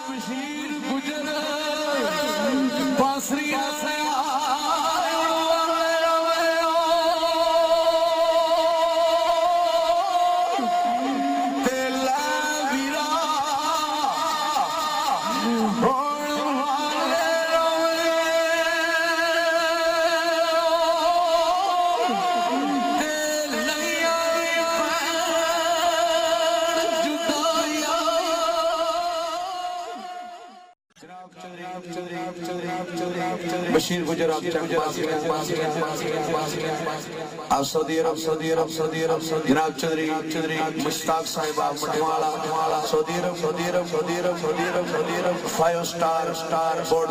बशीर गुजर बांसुरिया से बशीर गुजर आप सऊदी अरब जनाब चौधरी मुश्ताक साहिब मटवाला सऊदी अरब 5 स्टार बोर्ड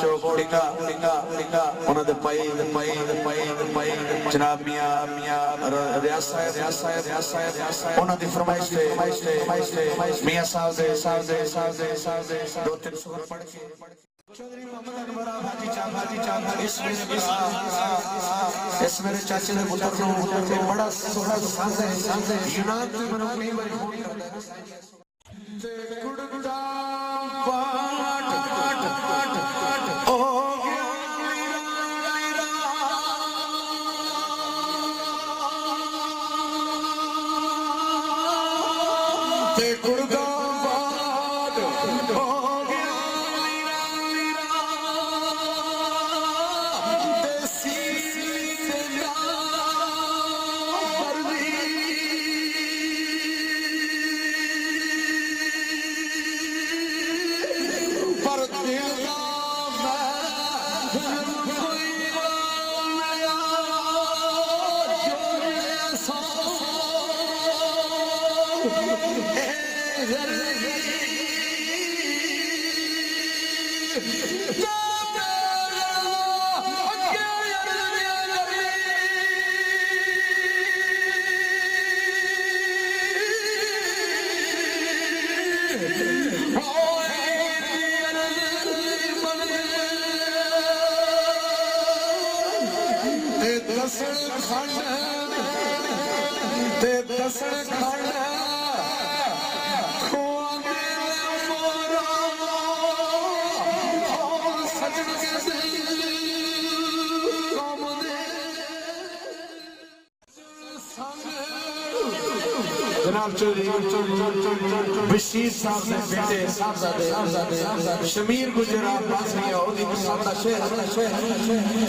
चौक डिंगा उन्होंने पाई जनाब मियां रियाज साहिब उन्होंने फरमाइश मियां साहब दे 2-3 सूर पढ़ के चौधरी मोहम्मद अनवर भाजी इस मेरे चाचे ने पुत्र को बड़ा सोहना सांस है यूनान में मनो कई बार फोन करता है ते कुड़कुड़ा बाट ओ गया ते कुड़कुड़ा बशीर साहब ने बेटे साहबजादे शमीर गुजर बांसुरिया ओदी पसंद दा शेर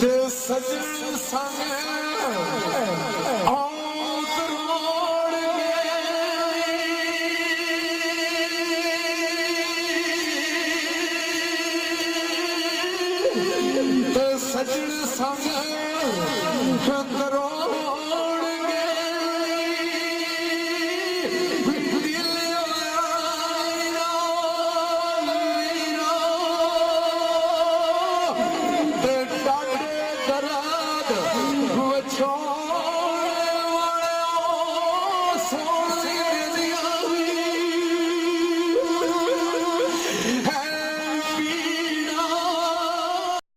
ते सजन संग सजन संग